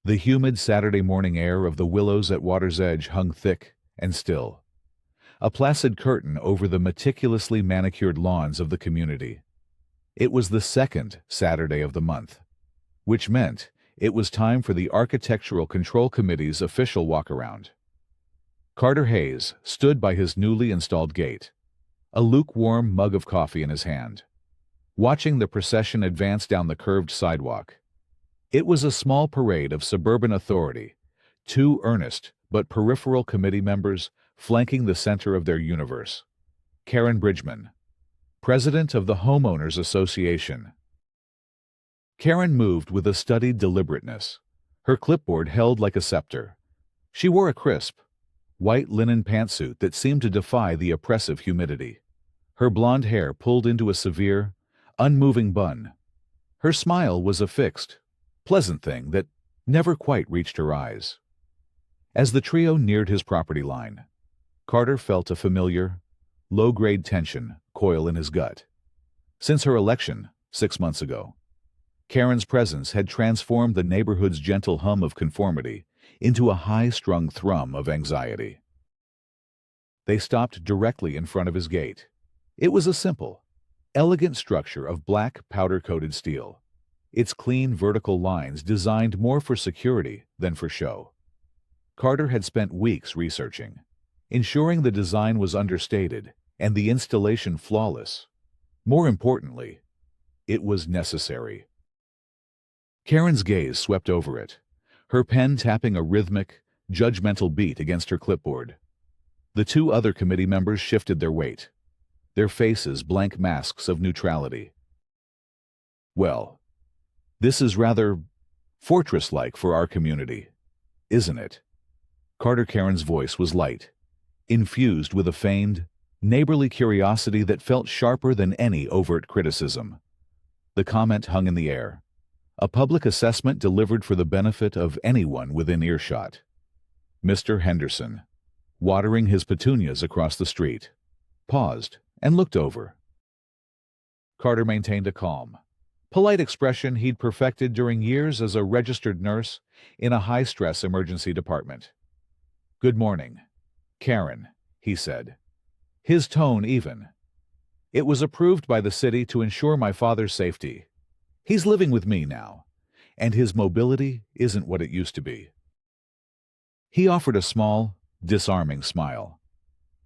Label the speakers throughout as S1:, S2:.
S1: The humid Saturday morning air of the willows at water's edge hung thick and still, a placid curtain over the meticulously manicured lawns of the community. It was the second Saturday of the month, which meant it was time for the Architectural Control Committee's official walk-around. Carter Hayes stood by his newly installed gate, a lukewarm mug of coffee in his hand, watching the procession advance down the curved sidewalk. It was a small parade of suburban authority, two earnest but peripheral committee members flanking the center of their universe. Karen Bridgman, president of the Homeowners Association. Karen moved with a studied deliberateness, her clipboard held like a scepter. She wore a crisp, white linen pantsuit that seemed to defy the oppressive humidity. Her blonde hair pulled into a severe, unmoving bun. Her smile was a fixed, pleasant thing that never quite reached her eyes. As the trio neared his property line, Carter felt a familiar, low-grade tension coil in his gut. Since her election, 6 months ago, Karen's presence had transformed the neighborhood's gentle hum of conformity into a high-strung thrum of anxiety. They stopped directly in front of his gate. It was a simple, elegant structure of black powder-coated steel, its clean vertical lines designed more for security than for show. Carter had spent weeks researching, ensuring the design was understated and the installation flawless. More importantly, it was necessary. Karen's gaze swept over it, her pen tapping a rhythmic, judgmental beat against her clipboard. The two other committee members shifted their weight, their faces blank masks of neutrality. Well, this is rather fortress-like for our community, isn't it? Karen's voice was light, infused with a feigned, neighborly curiosity that felt sharper than any overt criticism. The comment hung in the air, a public assessment delivered for the benefit of anyone within earshot. Mr. Henderson, watering his petunias across the street, paused and looked over. Carter maintained a calm, polite expression he'd perfected during years as a registered nurse in a high-stress emergency department. "Good morning, Karen," he said, his tone even. "It was approved by the city to ensure my father's safety. He's living with me now, and his mobility isn't what it used to be." He offered a small, disarming smile.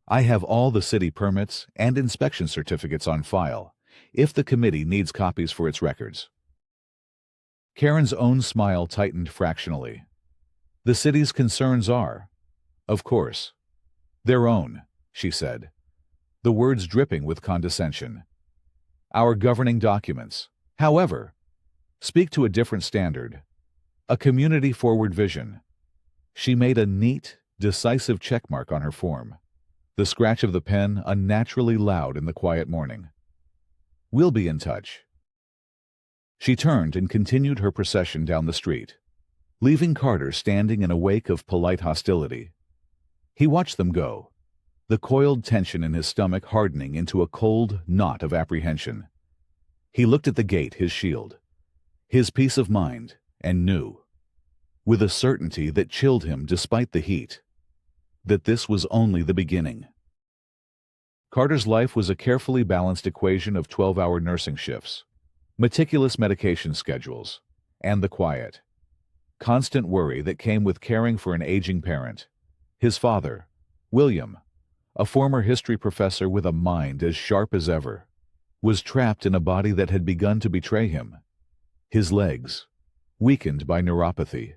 S1: "I have all the city permits and inspection certificates on file, if the committee needs copies for its records." Karen's own smile tightened fractionally. "The city's concerns are, of course, their own," she said, the words dripping with condescension. "Our governing documents, however, speak to a different standard, a community-forward vision." She made a neat, decisive checkmark on her form, the scratch of the pen unnaturally loud in the quiet morning. "We'll be in touch." She turned and continued her procession down the street, leaving Carter standing in a wake of polite hostility. He watched them go, the coiled tension in his stomach hardening into a cold knot of apprehension. He looked at the gate, his shield, his peace of mind, and knew, with a certainty that chilled him despite the heat, that this was only the beginning. Carter's life was a carefully balanced equation of 12-hour nursing shifts, meticulous medication schedules, and the quiet, constant worry that came with caring for an aging parent. His father, William, a former history professor with a mind as sharp as ever, was trapped in a body that had begun to betray him. His legs, weakened by neuropathy,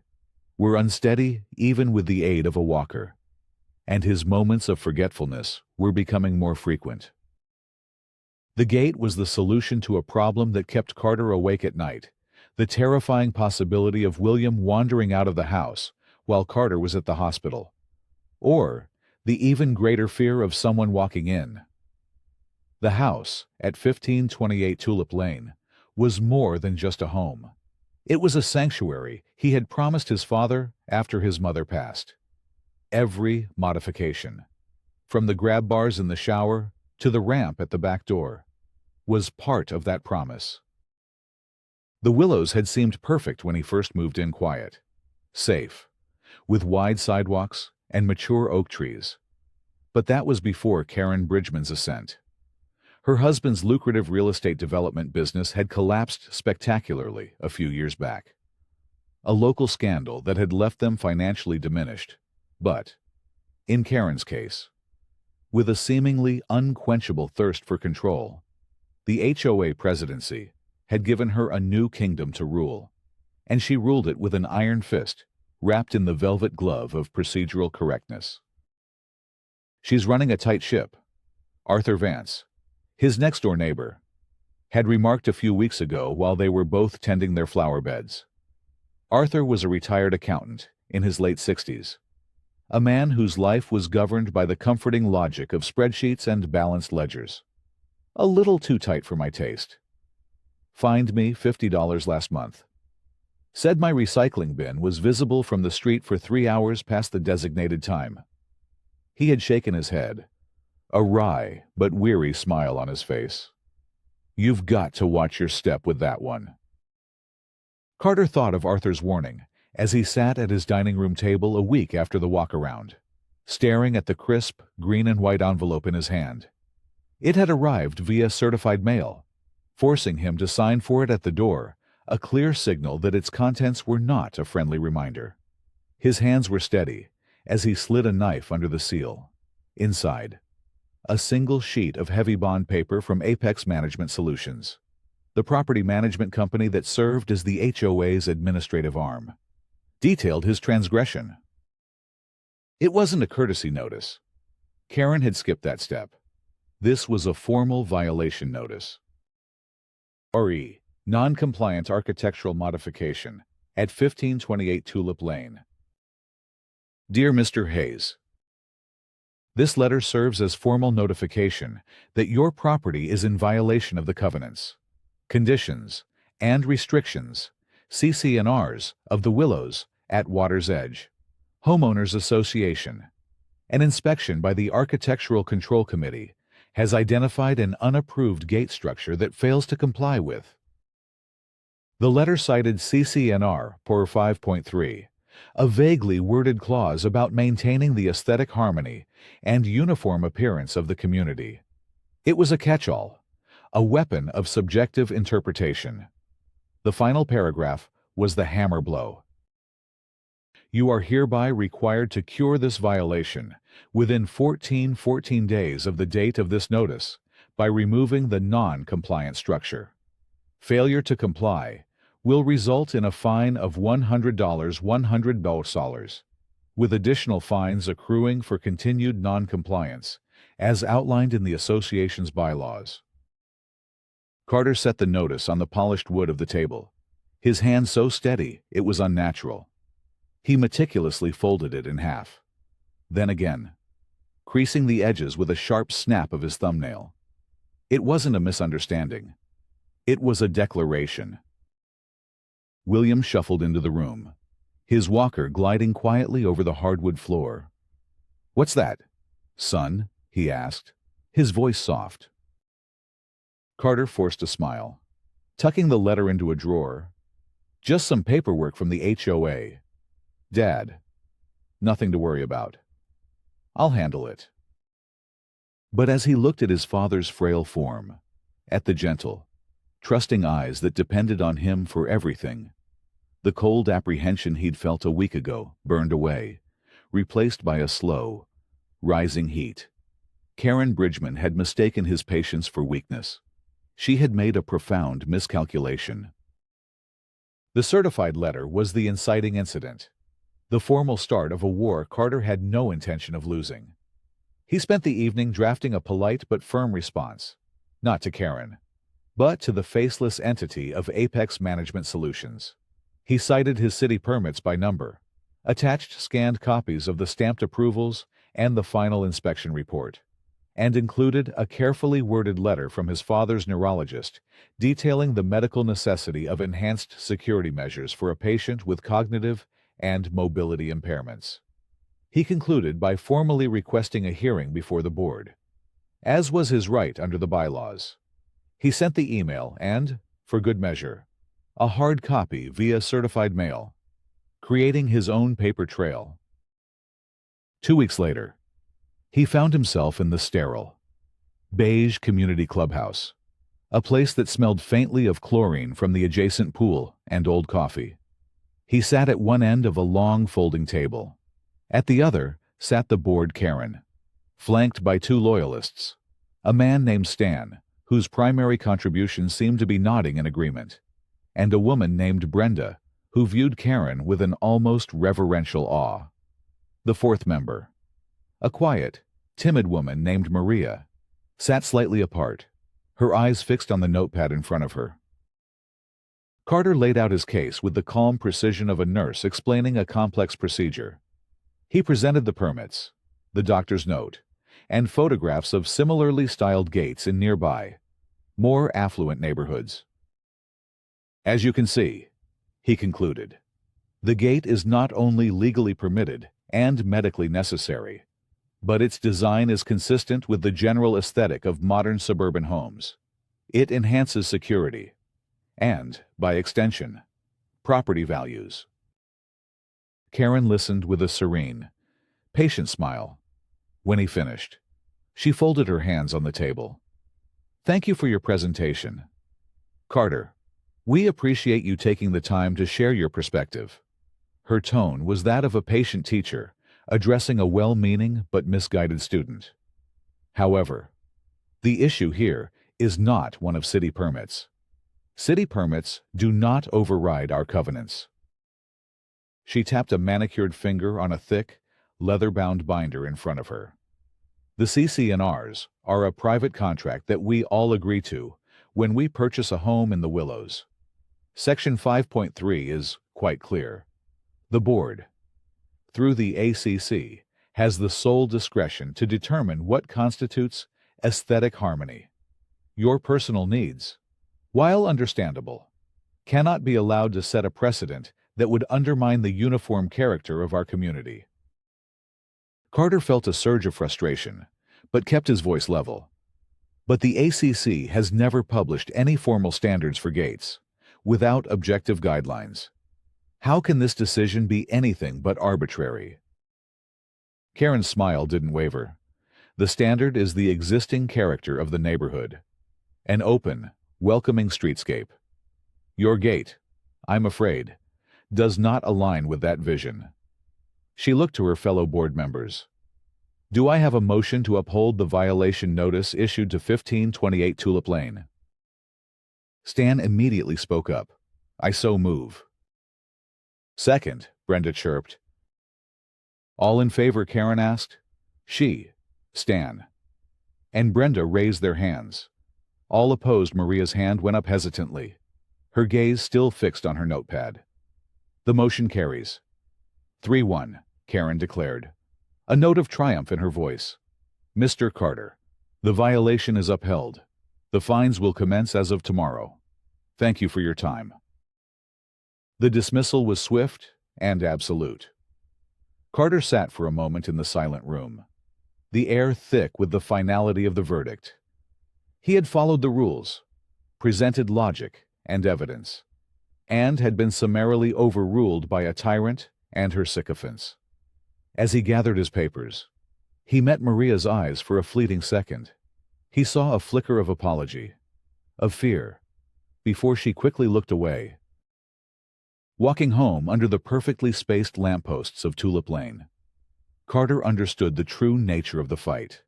S1: were unsteady even with the aid of a walker, and his moments of forgetfulness were becoming more frequent. The gate was the solution to a problem that kept Carter awake at night, the terrifying possibility of William wandering out of the house while Carter was at the hospital, or the even greater fear of someone walking in. The house at 1528 Tulip Lane was more than just a home. It was a sanctuary he had promised his father after his mother passed. Every modification, from the grab bars in the shower to the ramp at the back door, was part of that promise. The Willows had seemed perfect when he first moved in quiet, safe, with wide sidewalks and mature oak trees. But that was before Karen Bridgman's ascent. Her husband's lucrative real estate development business had collapsed spectacularly a few years back. A local scandal that had left them financially diminished, but, in Karen's case, with a seemingly unquenchable thirst for control, the HOA presidency had given her a new kingdom to rule, and she ruled it with an iron fist, wrapped in the velvet glove of procedural correctness. She's running a tight ship. Arthur Vance, his next-door neighbor, had remarked a few weeks ago while they were both tending their flower beds. Arthur was a retired accountant in his late 60s, a man whose life was governed by the comforting logic of spreadsheets and balanced ledgers. A little too tight for my taste. Fined me $50 last month. Said my recycling bin was visible from the street for 3 hours past the designated time. He had shaken his head, a wry but weary smile on his face. You've got to watch your step with that one. Carter thought of Arthur's warning as he sat at his dining room table a week after the walk-around, staring at the crisp, green and white envelope in his hand. It had arrived via certified mail, forcing him to sign for it at the door, a clear signal that its contents were not a friendly reminder. His hands were steady as he slid a knife under the seal. Inside, a single sheet of heavy bond paper from Apex Management Solutions, the property management company that served as the HOA's administrative arm, detailed his transgression. It wasn't a courtesy notice. Karen had skipped that step. This was a formal violation notice. RE, non-compliant architectural modification, at 1528 Tulip Lane. Dear Mr. Hayes, this letter serves as formal notification that your property is in violation of the covenants, conditions, and restrictions, CC&Rs, of the Willows at Water's Edge Homeowners Association. An inspection by the Architectural Control Committee has identified an unapproved gate structure that fails to comply with. The letter cited CC&R POR 5.3, a vaguely worded clause about maintaining the aesthetic harmony and uniform appearance of the community. It was a catch-all, a weapon of subjective interpretation. The final paragraph was the hammer blow. You are hereby required to cure this violation within 14 days of the date of this notice by removing the non-compliant structure. Failure to comply will result in a fine of $100, with additional fines accruing for continued non-compliance, as outlined in the association's bylaws. Carter set the notice on the polished wood of the table, his hand so steady it was unnatural. He meticulously folded it in half. Then again, creasing the edges with a sharp snap of his thumbnail. It wasn't a misunderstanding. It was a declaration. William shuffled into the room, his walker gliding quietly over the hardwood floor. "What's that, son?" he asked, his voice soft. Carter forced a smile, tucking the letter into a drawer. "Just some paperwork from the HOA. Dad, nothing to worry about. I'll handle it." But as he looked at his father's frail form, at the gentle, trusting eyes that depended on him for everything, the cold apprehension he'd felt a week ago burned away, replaced by a slow, rising heat. Karen Bridgman had mistaken his patience for weakness. She had made a profound miscalculation. The certified letter was the inciting incident, the formal start of a war Carter had no intention of losing. He spent the evening drafting a polite but firm response, not to Karen, but to the faceless entity of Apex Management Solutions. He cited his city permits by number, attached scanned copies of the stamped approvals and the final inspection report, and included a carefully worded letter from his father's neurologist detailing the medical necessity of enhanced security measures for a patient with cognitive and mobility impairments. He concluded by formally requesting a hearing before the board, as was his right under the bylaws. He sent the email and, for good measure, a hard copy via certified mail. creating his own paper trail. 2 weeks later, he found himself in the sterile, beige community clubhouse, a place that smelled faintly of chlorine from the adjacent pool and old coffee. He sat at one end of a long folding table. At the other sat the bored Karen, flanked by two loyalists, a man named Stan, whose primary contribution seemed to be nodding in agreement, and a woman named Brenda, who viewed Karen with an almost reverential awe. The fourth member, a quiet, timid woman named Maria, sat slightly apart, her eyes fixed on the notepad in front of her. Carter laid out his case with the calm precision of a nurse explaining a complex procedure. He presented the permits, the doctor's note, and photographs of similarly styled gates in nearby, more affluent neighborhoods. As you can see, he concluded, the gate is not only legally permitted and medically necessary, but its design is consistent with the general aesthetic of modern suburban homes. It enhances security and, by extension, property values. Karen listened with a serene, patient smile. When he finished, she folded her hands on the table. Thank you for your presentation. Carter, we appreciate you taking the time to share your perspective. Her tone was that of a patient teacher addressing a well-meaning but misguided student. However, the issue here is not one of city permits. City permits do not override our covenants. She tapped a manicured finger on a thick, leather-bound binder in front of her. The CC&Rs are a private contract that we all agree to when we purchase a home in the Willows. Section 5.3 is quite clear. The board, through the ACC, has the sole discretion to determine what constitutes aesthetic harmony. Your personal needs, while understandable, cannot be allowed to set a precedent that would undermine the uniform character of our community. Carter felt a surge of frustration, but kept his voice level. But the ACC has never published any formal standards for gates, without objective guidelines. How can this decision be anything but arbitrary? Karen's smile didn't waver. The standard is the existing character of the neighborhood. An open, welcoming streetscape. Your gate, I'm afraid, does not align with that vision. She looked to her fellow board members. Do I have a motion to uphold the violation notice issued to 1528 Tulip Lane? Stan immediately spoke up. I so move. Second, Brenda chirped. All in favor, Karen asked. She, Stan, and Brenda raised their hands. All opposed. Maria's hand went up hesitantly, her gaze still fixed on her notepad. The motion carries. 3-1, Karen declared, a note of triumph in her voice. Mr. Carter, the violation is upheld. The fines will commence as of tomorrow. Thank you for your time. The dismissal was swift and absolute. Carter sat for a moment in the silent room, the air thick with the finality of the verdict. He had followed the rules, presented logic and evidence, and had been summarily overruled by a tyrant and her sycophants. As he gathered his papers, he met Maria's eyes for a fleeting second. He saw a flicker of apology, of fear, before she quickly looked away. Walking home under the perfectly spaced lampposts of Tulip Lane, Carter understood the true nature of the fight.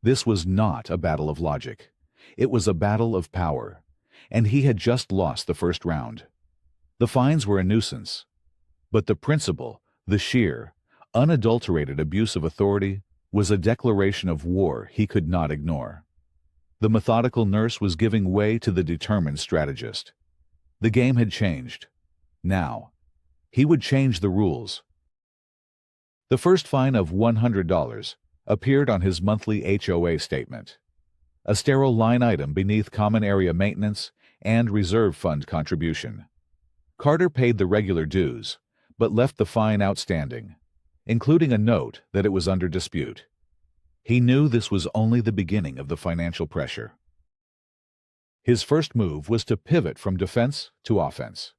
S1: This was not a battle of logic. It was a battle of power, and he had just lost the first round. The fines were a nuisance, but the principle, the sheer, unadulterated abuse of authority, was a declaration of war he could not ignore. The methodical nurse was giving way to the determined strategist. The game had changed. Now, he would change the rules. The first fine of $100 appeared on his monthly HOA statement, a sterile line item beneath common area maintenance and reserve fund contribution. Carter paid the regular dues, but left the fine outstanding, including a note that it was under dispute. He knew this was only the beginning of the financial pressure. His first move was to pivot from defense to offense.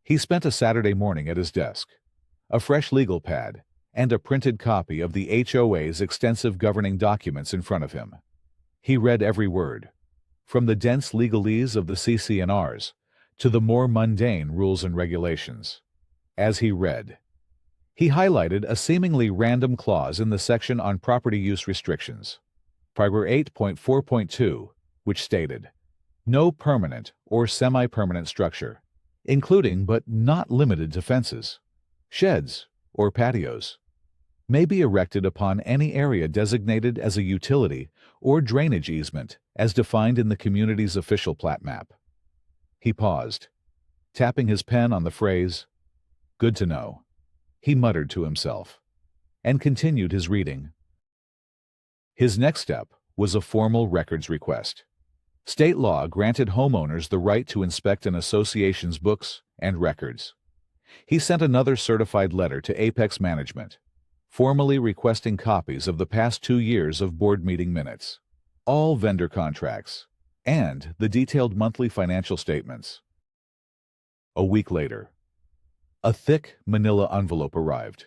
S1: He spent a Saturday morning at his desk, a fresh legal pad, and a printed copy of the HOA's extensive governing documents in front of him. He read every word, from the dense legalese of the CC&Rs to the more mundane rules and regulations. As he read, he highlighted a seemingly random clause in the section on property use restrictions, paragraph 8.4.2, which stated, "No permanent or semi-permanent structure, including but not limited to fences, sheds, or patios, may be erected upon any area designated as a utility or drainage easement as defined in the community's official plat map." He paused, tapping his pen on the phrase, "Good to know," he muttered to himself, and continued his reading. His next step was a formal records request. State law granted homeowners the right to inspect an association's books and records. He sent another certified letter to Apex Management, formally requesting copies of the past 2 years of board meeting minutes, all vendor contracts, and the detailed monthly financial statements. A week later, a thick manila envelope arrived.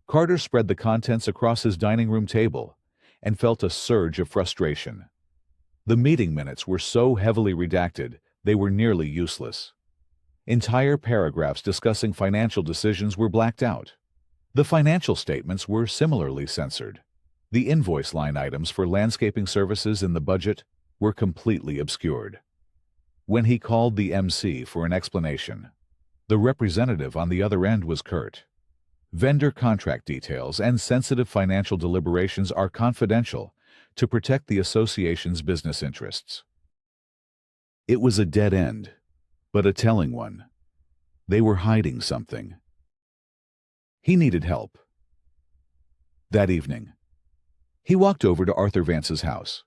S1: Carter spread the contents across his dining room table and felt a surge of frustration. The meeting minutes were so heavily redacted they were nearly useless. Entire paragraphs discussing financial decisions were blacked out. The financial statements were similarly censored. The invoice line items for landscaping services in the budget were completely obscured. When he called the MC for an explanation, the representative on the other end was curt. "Vendor contract details and sensitive financial deliberations are confidential to protect the association's business interests." It was a dead end, but a telling one. They were hiding something. He needed help. That evening, he walked over to Arthur Vance's house.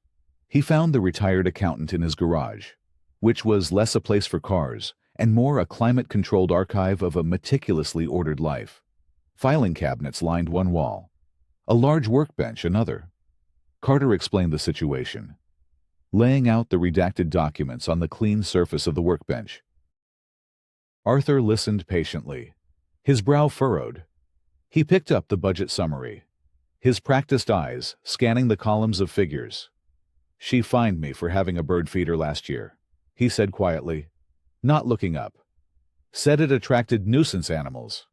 S1: He found the retired accountant in his garage, which was less a place for cars and more a climate-controlled archive of a meticulously ordered life. Filing cabinets lined one wall, a large workbench another. Carter explained the situation, laying out the redacted documents on the clean surface of the workbench. Arthur listened patiently, his brow furrowed. He picked up the budget summary, his practiced eyes scanning the columns of figures. "She fined me for having a bird feeder last year," he said quietly, not looking up. "Said it attracted nuisance animals.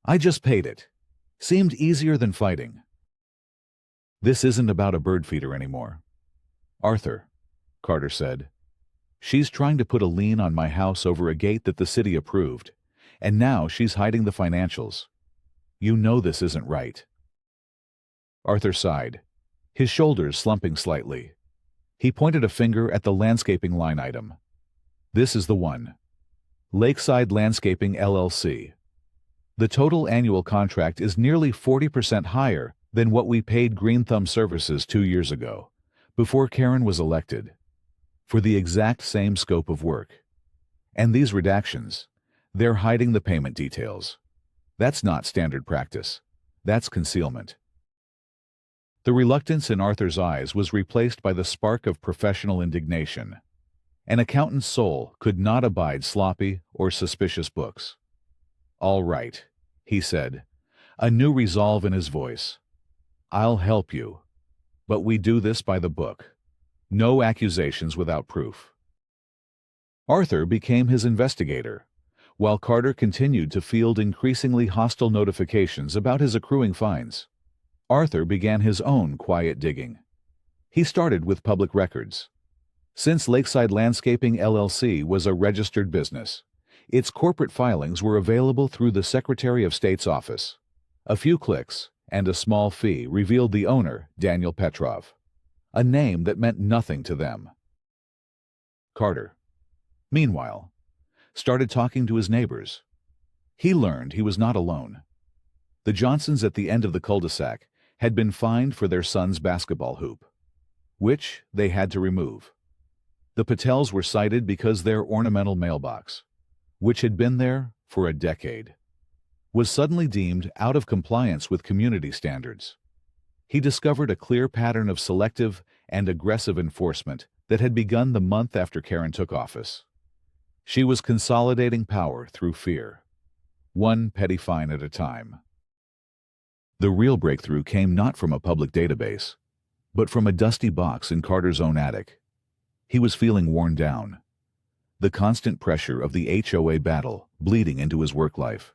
S1: I just paid it. Seemed easier than fighting." "This isn't about a bird feeder anymore, Arthur," Carter said. "She's trying to put a lien on my house over a gate that the city approved, and now she's hiding the financials. You know this isn't right." Arthur sighed, his shoulders slumping slightly. He pointed a finger at the landscaping line item. "This is the one. Lakeside Landscaping LLC. The total annual contract is nearly 40% higher than what we paid Green Thumb Services 2 years ago, before Karen was elected, for the exact same scope of work. And these redactions, they're hiding the payment details. That's not standard practice. That's concealment." The reluctance in Arthur's eyes was replaced by the spark of professional indignation. An accountant's soul could not abide sloppy or suspicious books. "All right," he said, a new resolve in his voice. "I'll help you. But we do this by the book. No accusations without proof." Arthur became his investigator, while Carter continued to field increasingly hostile notifications about his accruing fines. Arthur began his own quiet digging. He started with public records. Since Lakeside Landscaping LLC was a registered business, its corporate filings were available through the Secretary of State's office. A few clicks and a small fee revealed the owner, Daniel Petrov, a name that meant nothing to them. Carter, meanwhile, started talking to his neighbors. He learned he was not alone. The Johnsons at the end of the cul-de-sac had been fined for their son's basketball hoop, which they had to remove. The Patels were cited because their ornamental mailbox, which had been there for a decade, was suddenly deemed out of compliance with community standards. He discovered a clear pattern of selective and aggressive enforcement that had begun the month after Karen took office. She was consolidating power through fear. one petty fine at a time. The real breakthrough came not from a public database, but from a dusty box in Carter's own attic. He was feeling worn down. The constant pressure of the HOA battle bleeding into his work life,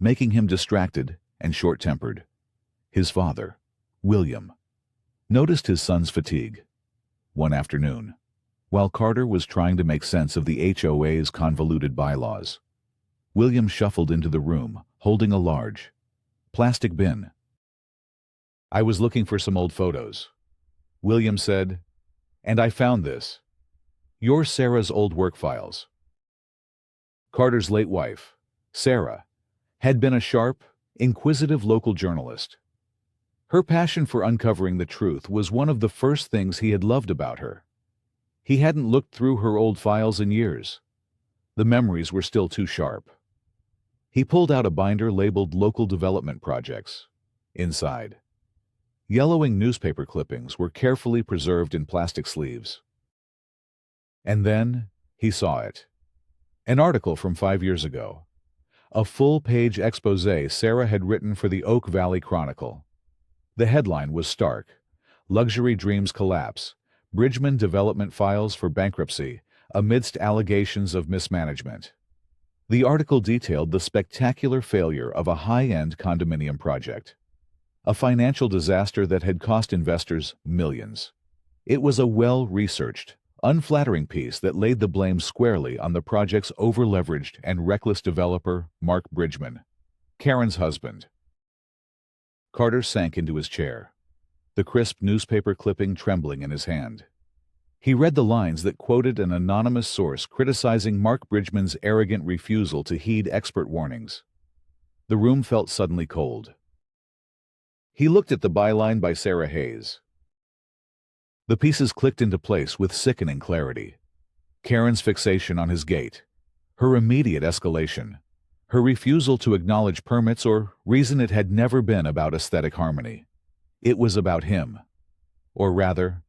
S1: making him distracted and short-tempered. His father, William, noticed his son's fatigue. One afternoon, while Carter was trying to make sense of the HOA's convoluted bylaws, William shuffled into the room, holding a large plastic bin. "I was looking for some old photos," William said, "and I found this. You're Sarah's old work files." Carter's late wife, Sarah, had been a sharp, inquisitive local journalist. Her passion for uncovering the truth was one of the first things he had loved about her. He hadn't looked through her old files in years. The memories were still too sharp. He pulled out a binder labeled Local Development Projects. Inside, yellowing newspaper clippings were carefully preserved in plastic sleeves. And then he saw it. An article from 5 years ago. A full-page exposé Sarah had written for the Oak Valley Chronicle. The headline was stark: "Luxury Dreams Collapse. Bridgman Development Files for Bankruptcy Amidst Allegations of Mismanagement." The article detailed the spectacular failure of a high-end condominium project, a financial disaster that had cost investors millions. It was a well-researched, unflattering piece that laid the blame squarely on the project's over-leveraged and reckless developer, Mark Bridgman, Karen's husband. Carter sank into his chair, the crisp newspaper clipping trembling in his hand. He read the lines that quoted an anonymous source criticizing Mark Bridgman's arrogant refusal to heed expert warnings. The room felt suddenly cold. He looked at the byline by Sarah Hayes. The pieces clicked into place with sickening clarity. Karen's fixation on his gait, her immediate escalation, her refusal to acknowledge permits or reason it had never been about aesthetic harmony. It was about him. Or rather,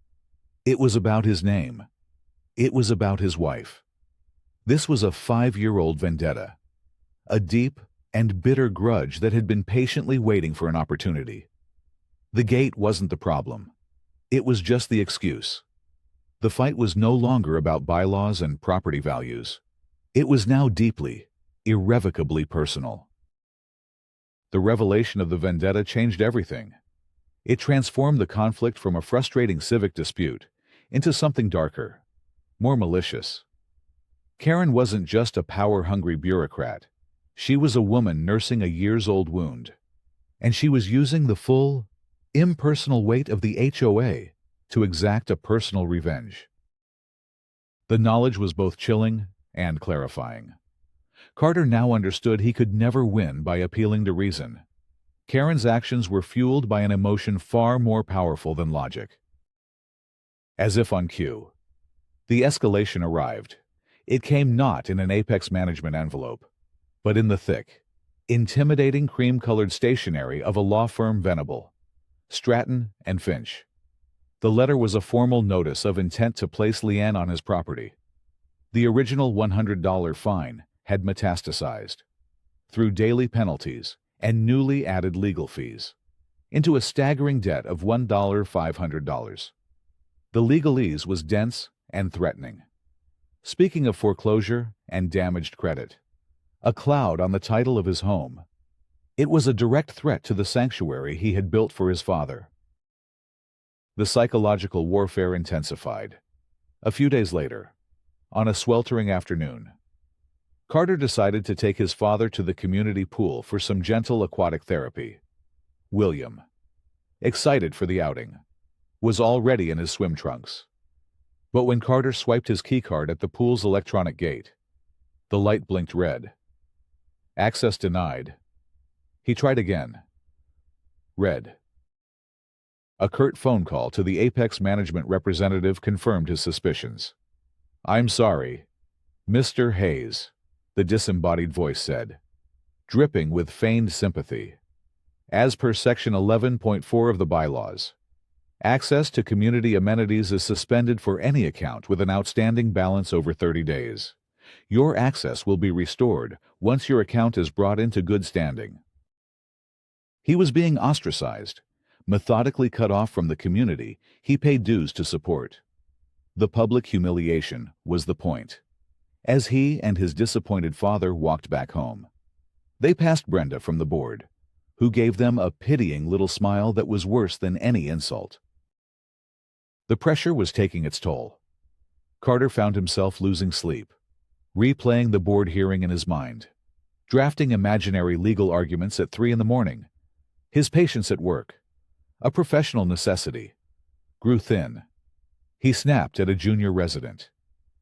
S1: it was about his name. It was about his wife. This was a 5-year-old vendetta, a deep and bitter grudge that had been patiently waiting for an opportunity. The gate wasn't the problem. It was just the excuse. The fight was no longer about bylaws and property values. It was now deeply, irrevocably personal. The revelation of the vendetta changed everything. It transformed the conflict from a frustrating civic dispute into something darker, more malicious. Karen wasn't just a power-hungry bureaucrat. She was a woman nursing a years-old wound, and she was using the full, impersonal weight of the HOA to exact a personal revenge. The knowledge was both chilling and clarifying. Carter now understood he could never win by appealing to reason. Karen's actions were fueled by an emotion far more powerful than logic. As if on cue, the escalation arrived. It came not in an Apex management envelope, but in the thick, intimidating cream-colored stationery of a law firm Venable, Stratton and Finch. The letter was a formal notice of intent to place Leanne on his property. The original $100 fine had metastasized, through daily penalties and newly added legal fees, into a staggering debt of $1,500. The legalese was dense and threatening. Speaking of foreclosure and damaged credit, a cloud on the title of his home, it was a direct threat to the sanctuary he had built for his father. The psychological warfare intensified. A few days later, on a sweltering afternoon, Carter decided to take his father to the community pool for some gentle aquatic therapy. William, excited for the outing, was already in his swim trunks. But when Carter swiped his keycard at the pool's electronic gate, the light blinked red. Access denied. He tried again. Red. A curt phone call to the Apex management representative confirmed his suspicions. "I'm sorry, Mr. Hayes," the disembodied voice said, dripping with feigned sympathy. "As per Section 11.4 of the bylaws, access to community amenities is suspended for any account with an outstanding balance over 30 days. Your access will be restored once your account is brought into good standing. He was being ostracized, methodically cut off from the community he paid dues to support. The public humiliation was the point. As he and his disappointed father walked back home, they passed Brenda from the board, who gave them a pitying little smile that was worse than any insult. The pressure was taking its toll. Carter found himself losing sleep, replaying the board hearing in his mind, drafting imaginary legal arguments at 3 a.m. His patience at work, a professional necessity, grew thin. He snapped at a junior resident,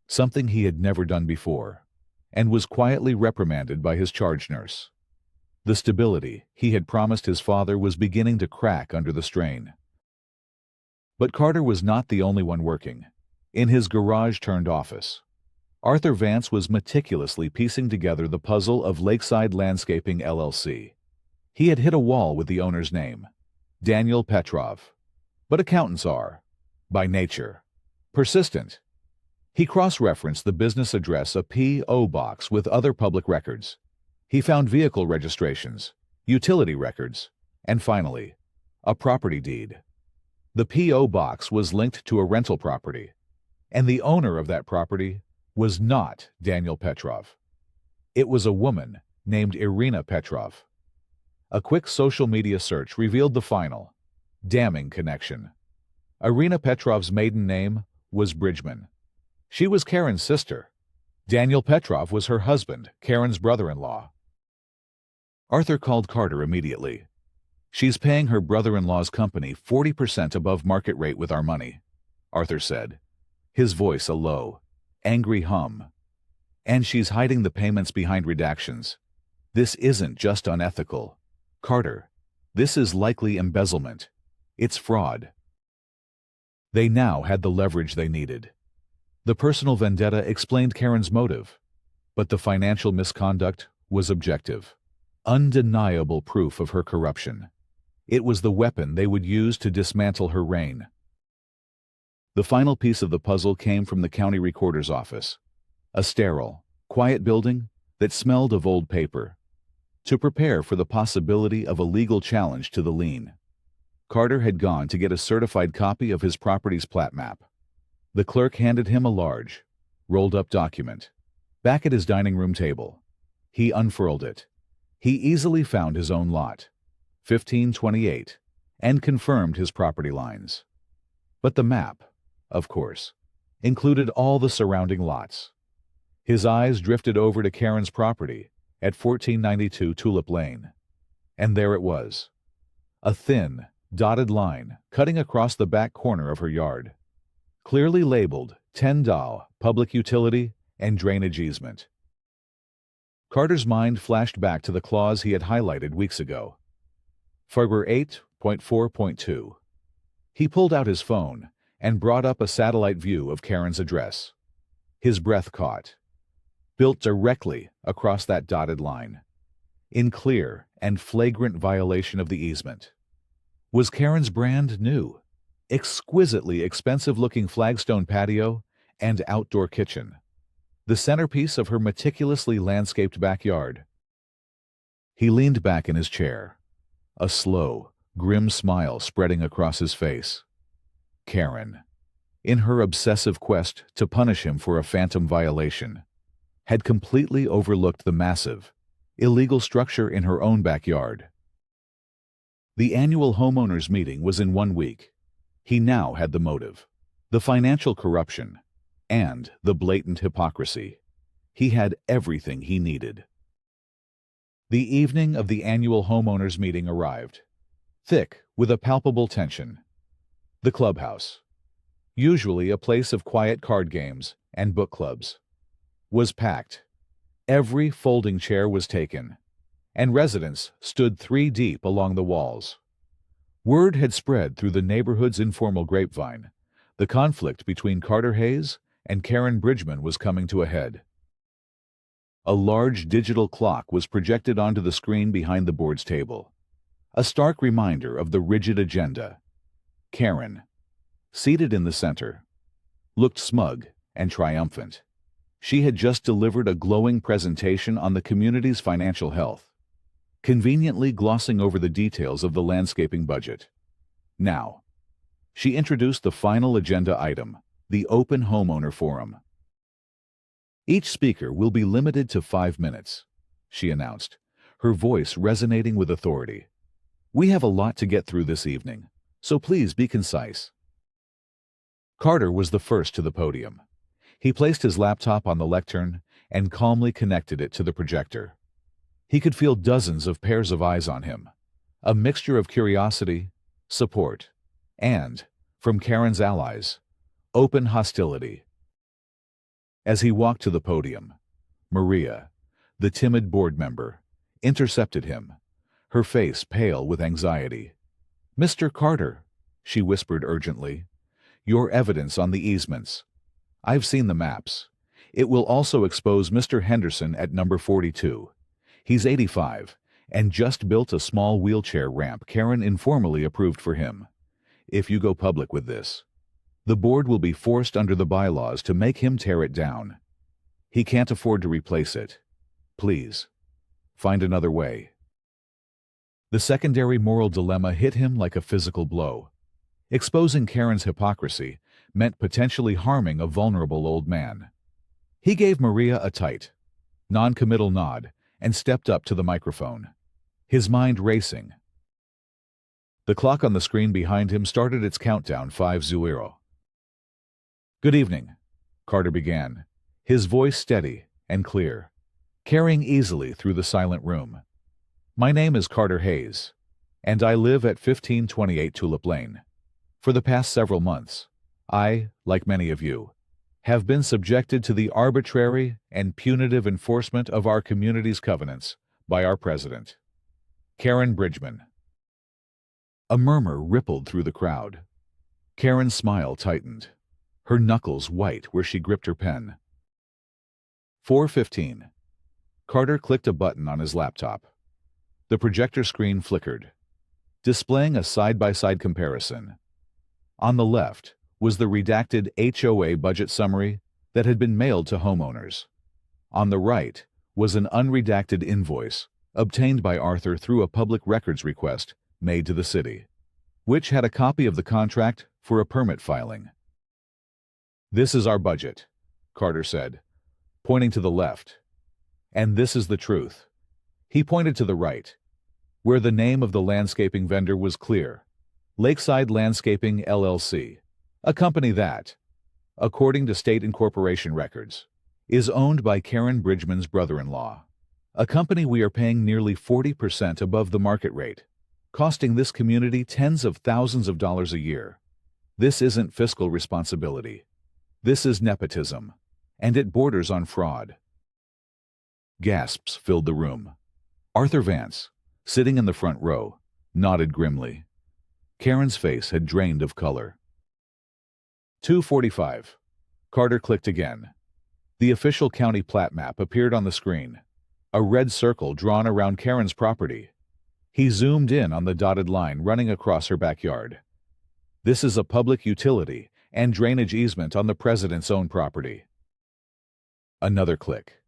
S1: something he had never done before, and was quietly reprimanded by his charge nurse. The stability he had promised his father was beginning to crack under the strain. But Carter was not the only one working. In his garage-turned-office, Arthur Vance was meticulously piecing together the puzzle of Lakeside Landscaping LLC. He had hit a wall with the owner's name, Daniel Petrov. But accountants are, by nature, persistent. He cross-referenced the business address, a P.O. box, with other public records. He found vehicle registrations, utility records, and finally, a property deed. The P.O. box was linked to a rental property, and the owner of that property was not Daniel Petrov. It was a woman named Irina Petrov. A quick social media search revealed the final, damning connection. Irina Petrov's maiden name was Bridgman. She was Karen's sister. Daniel Petrov was her husband, Karen's brother-in-law. Arthur called Carter immediately. "She's paying her brother-in-law's company 40% above market rate with our money," Arthur said, his voice a low, angry hum. "And she's hiding the payments behind redactions. This isn't just unethical, Carter. This is likely embezzlement. It's fraud." They now had the leverage they needed. The personal vendetta explained Karen's motive, but the financial misconduct was objective. Undeniable proof of her corruption. It was the weapon they would use to dismantle her reign. The final piece of the puzzle came from the county recorder's office, a sterile, quiet building that smelled of old paper. To prepare for the possibility of a legal challenge to the lien, Carter had gone to get a certified copy of his property's plat map. The clerk handed him a large, rolled-up document. Back at his dining room table, he unfurled it. He easily found his own lot, 1528, and confirmed his property lines. But the map, of course, included all the surrounding lots. His eyes drifted over to Karen's property at 1492 Tulip Lane. And there it was, a thin, dotted line cutting across the back corner of her yard, clearly labeled 10 Dal, public utility and drainage easement. Carter's mind flashed back to the clause he had highlighted weeks ago. Figure 8.4.2. He pulled out his phone and brought up a satellite view of Karen's address. His breath caught. Built directly across that dotted line, in clear and flagrant violation of the easement, was Karen's brand new, exquisitely expensive-looking flagstone patio and outdoor kitchen, the centerpiece of her meticulously landscaped backyard. He leaned back in his chair, a slow, grim smile spreading across his face. Karen, in her obsessive quest to punish him for a phantom violation, had completely overlooked the massive, illegal structure in her own backyard. The annual homeowners meeting was in 1 week. He now had the motive, the financial corruption, and the blatant hypocrisy. He had everything he needed. The evening of the annual homeowners meeting arrived, thick with a palpable tension. The clubhouse, usually a place of quiet card games and book clubs, was packed. Every folding chair was taken, and residents stood 3 deep along the walls. Word had spread through the neighborhood's informal grapevine. The conflict between Carter Hayes and Karen Bridgman was coming to a head. A large digital clock was projected onto the screen behind the board's table, a stark reminder of the rigid agenda. Karen, seated in the center, looked smug and triumphant. She had just delivered a glowing presentation on the community's financial health, conveniently glossing over the details of the landscaping budget. Now, she introduced the final agenda item, the Open Homeowner Forum. Each speaker will be limited to 5 minutes, she announced, her voice resonating with authority. We have a lot to get through this evening, so please be concise. Carter was the first to the podium. He placed his laptop on the lectern and calmly connected it to the projector. He could feel dozens of pairs of eyes on him, a mixture of curiosity, support, and, from Karen's allies, open hostility. As he walked to the podium, Maria, the timid board member, intercepted him, her face pale with anxiety. "Mr. Carter," she whispered urgently, "your evidence on the easements. I've seen the maps. It will also expose Mr. Henderson at number 42. He's 85 and just built a small wheelchair ramp Karen informally approved for him. If you go public with this, the board will be forced under the bylaws to make him tear it down. He can't afford to replace it. Please, find another way." The secondary moral dilemma hit him like a physical blow. Exposing Karen's hypocrisy meant potentially harming a vulnerable old man. He gave Maria a tight, non-committal nod and stepped up to the microphone, his mind racing. The clock on the screen behind him started its countdown 5-0. "Good evening," Carter began, his voice steady and clear, carrying easily through the silent room. "My name is Carter Hayes, and I live at 1528 Tulip Lane. For the past several months, I, like many of you, have been subjected to the arbitrary and punitive enforcement of our community's covenants by our president, Karen Bridgman." A murmur rippled through the crowd. Karen's smile tightened, her knuckles white where she gripped her pen. 4:15. Carter clicked a button on his laptop. The projector screen flickered, displaying a side-by-side comparison. On the left was the redacted HOA budget summary that had been mailed to homeowners. On the right was an unredacted invoice obtained by Arthur through a public records request made to the city, which had a copy of the contract for a permit filing. "This is our budget," Carter said, pointing to the left. "And this is the truth." He pointed to the right, where the name of the landscaping vendor was clear: Lakeside Landscaping, LLC, a company that, according to state incorporation records, is owned by Karen Bridgman's brother-in-law, a company we are paying nearly 40% above the market rate, costing this community tens of thousands of dollars a year. This isn't fiscal responsibility. This is nepotism, and it borders on fraud. Gasps filled the room. Arthur Vance, sitting in the front row, nodded grimly. Karen's face had drained of color. 2:45. Carter clicked again. The official county plat map appeared on the screen, a red circle drawn around Karen's property. He zoomed in on the dotted line running across her backyard. This is a public utility and drainage easement on the president's own property. Another click.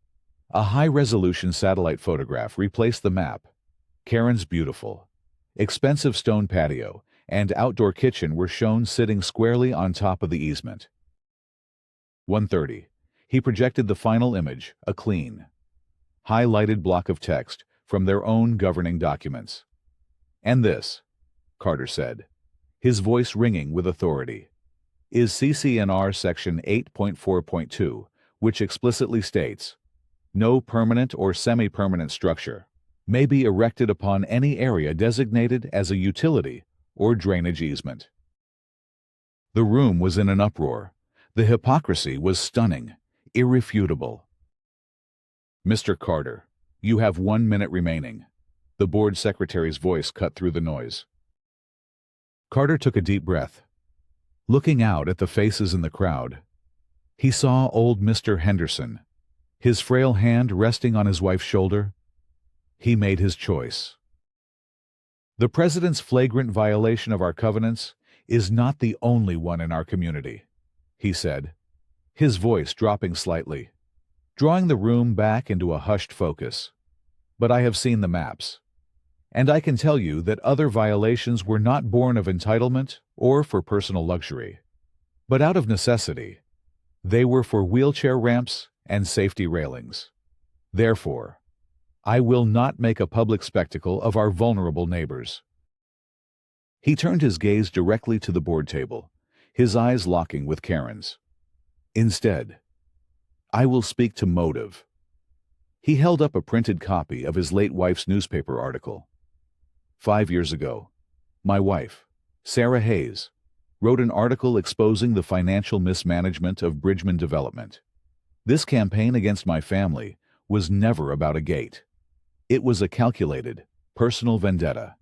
S1: A high-resolution satellite photograph replaced the map. Karen's beautiful, expensive stone patio and outdoor kitchen were shown sitting squarely on top of the easement. 1:30. He projected the final image, a clean, highlighted block of text from their own governing documents. "And this," Carter said, his voice ringing with authority, "is CC&R Section 8.4.2, which explicitly states, no permanent or semi-permanent structure may be erected upon any area designated as a utility or drainage easement." The room was in an uproar. The hypocrisy was stunning, irrefutable. "Mr. Carter, you have 1 minute remaining." The board secretary's voice cut through the noise. Carter took a deep breath. Looking out at the faces in the crowd, he saw old Mr. Henderson, his frail hand resting on his wife's shoulder. He made his choice. "The president's flagrant violation of our covenants is not the only one in our community," he said, his voice dropping slightly. drawing the room back into a hushed focus. But I have seen the maps. And I can tell you that other violations were not born of entitlement or for personal luxury, but out of necessity. They were for wheelchair ramps and safety railings. Therefore, I will not make a public spectacle of our vulnerable neighbors. He turned his gaze directly to the board table, his eyes locking with Karen's. Instead, I will speak to motive. He held up a printed copy of his late wife's newspaper article. 5 years ago, my wife, Sarah Hayes, wrote an article exposing the financial mismanagement of Bridgman Development. This campaign against my family was never about a gate. It was a calculated, personal vendetta,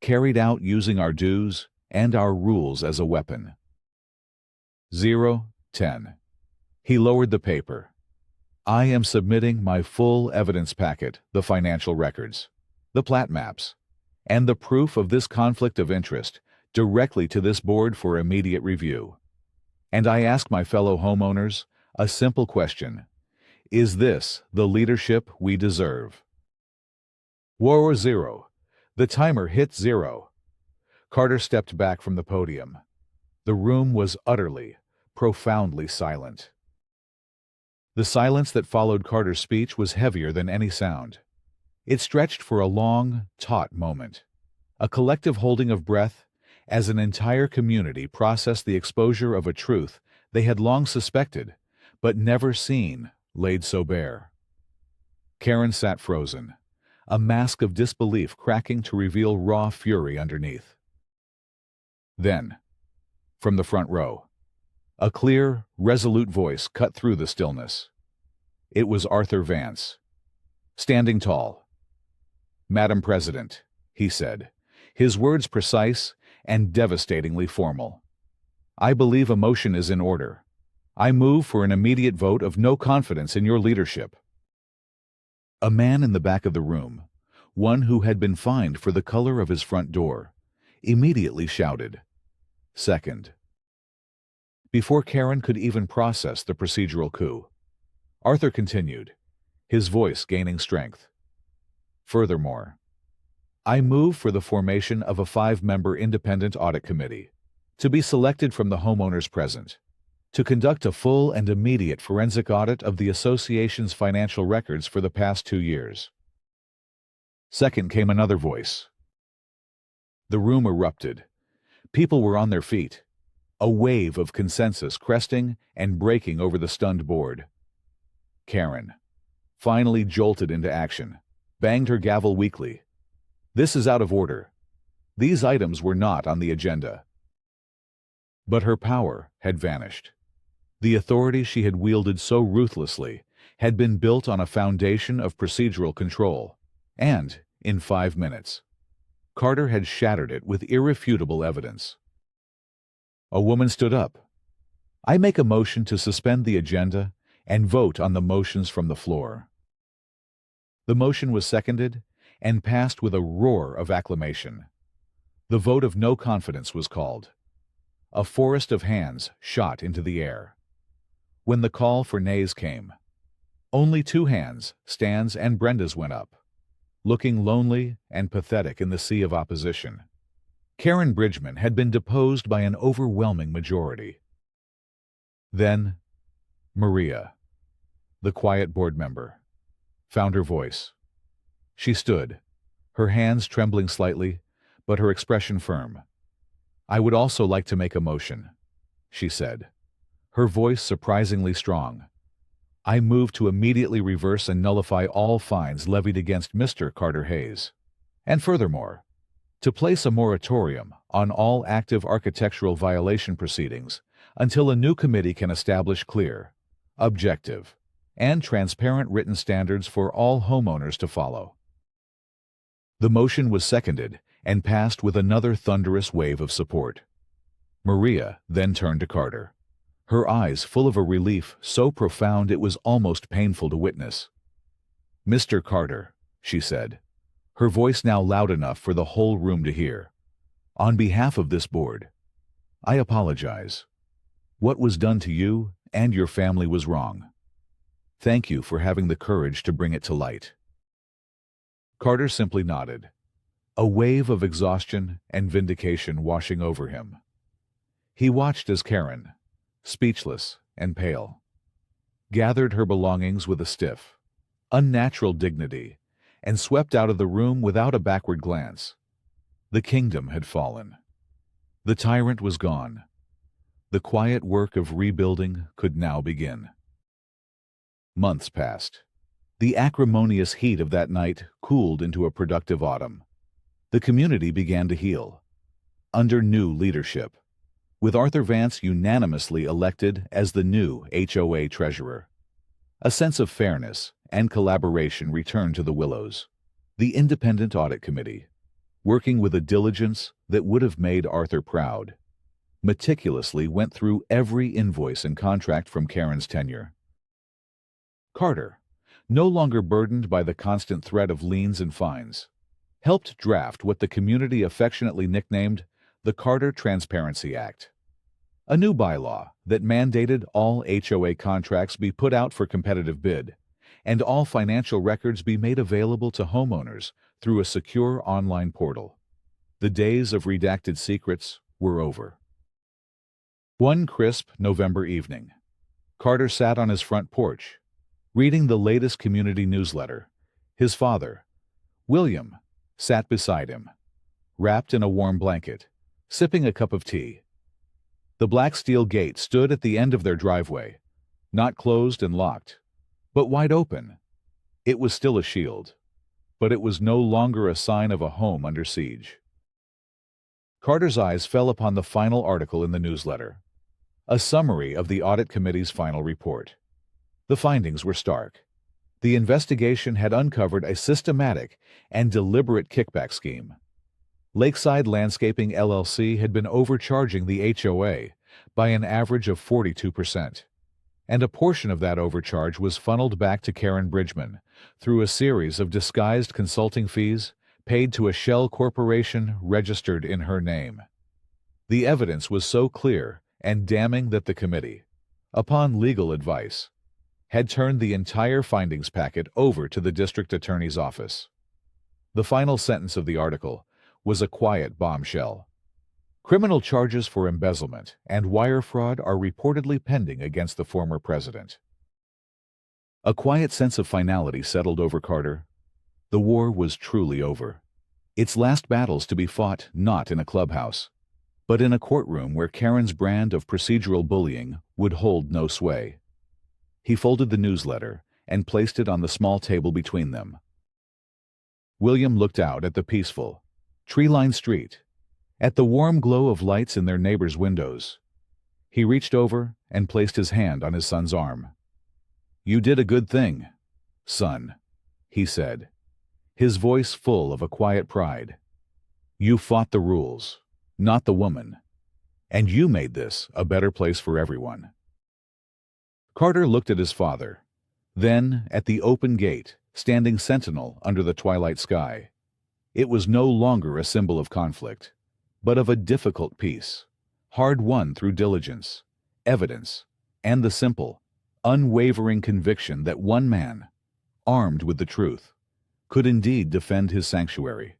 S1: carried out using our dues and our rules as a weapon. 010. He lowered the paper. I am submitting my full evidence packet, the financial records, the plat maps, and the proof of this conflict of interest directly to this board for immediate review. And I ask my fellow homeowners a simple question. Is this the leadership we deserve? War 0. The timer hit 0. Carter stepped back from the podium. The room was utterly, profoundly silent. The silence that followed Carter's speech was heavier than any sound. It stretched for a long, taut moment, a collective holding of breath as an entire community processed the exposure of a truth they had long suspected, but never seen laid so bare. Karen sat frozen, a mask of disbelief cracking to reveal raw fury underneath. Then, from the front row, a clear, resolute voice cut through the stillness. It was Arthur Vance, standing tall. "Madam President," he said, his words precise and devastatingly formal. "I believe a motion is in order. I move for an immediate vote of no confidence in your leadership." A man in the back of the room, one who had been fined for the color of his front door, immediately shouted, "Second." Before Karen could even process the procedural coup, Arthur continued, his voice gaining strength. "Furthermore, I move for the formation of a 5-member independent audit committee, to be selected from the homeowners present, to conduct a full and immediate forensic audit of the association's financial records for the past 2 years. Second came another voice. The room erupted. People were on their feet, a wave of consensus cresting and breaking over the stunned board. Karen, finally jolted into action, banged her gavel weakly. "This is out of order. These items were not on the agenda." But her power had vanished. The authority she had wielded so ruthlessly had been built on a foundation of procedural control, and, in 5 minutes, Carter had shattered it with irrefutable evidence. A woman stood up. "I make a motion to suspend the agenda and vote on the motions from the floor." The motion was seconded and passed with a roar of acclamation. The vote of no confidence was called. A forest of hands shot into the air. When the call for nays came, only 2 hands, Stan's and Brenda's, went up, looking lonely and pathetic in the sea of opposition. Karen Bridgman had been deposed by an overwhelming majority. Then, Maria, the quiet board member, found her voice. She stood, her hands trembling slightly, but her expression firm. "I would also like to make a motion," she said, her voice surprisingly strong. "I move to immediately reverse and nullify all fines levied against Mr. Carter Hayes, and furthermore, to place a moratorium on all active architectural violation proceedings until a new committee can establish clear, objective, and transparent written standards for all homeowners to follow." The motion was seconded and passed with another thunderous wave of support. Maria then turned to Carter, her eyes full of a relief so profound it was almost painful to witness. "Mr. Carter," she said, her voice now loud enough for the whole room to hear, "on behalf of this board, I apologize. What was done to you and your family was wrong. Thank you for having the courage to bring it to light." Carter simply nodded, a wave of exhaustion and vindication washing over him. He watched as Karen, speechless and pale, gathered her belongings with a stiff, unnatural dignity and swept out of the room without a backward glance. The kingdom had fallen. The tyrant was gone. The quiet work of rebuilding could now begin. Months passed. The acrimonious heat of that night cooled into a productive autumn. The community began to heal, under new leadership, with Arthur Vance unanimously elected as the new HOA treasurer. A sense of fairness and collaboration returned to the Willows. The independent audit committee, working with a diligence that would have made Arthur proud, meticulously went through every invoice and contract from Karen's tenure. Carter, no longer burdened by the constant threat of liens and fines, helped draft what the community affectionately nicknamed the Carter Transparency Act, a new bylaw that mandated all HOA contracts be put out for competitive bid and all financial records be made available to homeowners through a secure online portal. The days of redacted secrets were over. One crisp November evening, Carter sat on his front porch, reading the latest community newsletter. His father, William, sat beside him, wrapped in a warm blanket, sipping a cup of tea. The black steel gate stood at the end of their driveway, not closed and locked, but wide open. It was still a shield, but it was no longer a sign of a home under siege. Carter's eyes fell upon the final article in the newsletter, a summary of the audit committee's final report. The findings were stark. The investigation had uncovered a systematic and deliberate kickback scheme. Lakeside Landscaping LLC had been overcharging the HOA by an average of 42%, and a portion of that overcharge was funneled back to Karen Bridgman through a series of disguised consulting fees paid to a shell corporation registered in her name. The evidence was so clear and damning that the committee, upon legal advice, had turned the entire findings packet over to the district attorney's office. The final sentence of the article was a quiet bombshell. Criminal charges for embezzlement and wire fraud are reportedly pending against the former president. A quiet sense of finality settled over Carter. The war was truly over. Its last battles to be fought not in a clubhouse, but in a courtroom where Karen's brand of procedural bullying would hold no sway. He folded the newsletter and placed it on the small table between them. William looked out at the peaceful, tree-lined street, at the warm glow of lights in their neighbors' windows. He reached over and placed his hand on his son's arm. "You did a good thing, son," he said, his voice full of a quiet pride. "You fought the rules, not the woman, and you made this a better place for everyone." Carter looked at his father, then at the open gate, standing sentinel under the twilight sky. It was no longer a symbol of conflict, but of a difficult peace, hard-won through diligence, evidence, and the simple, unwavering conviction that one man, armed with the truth, could indeed defend his sanctuary.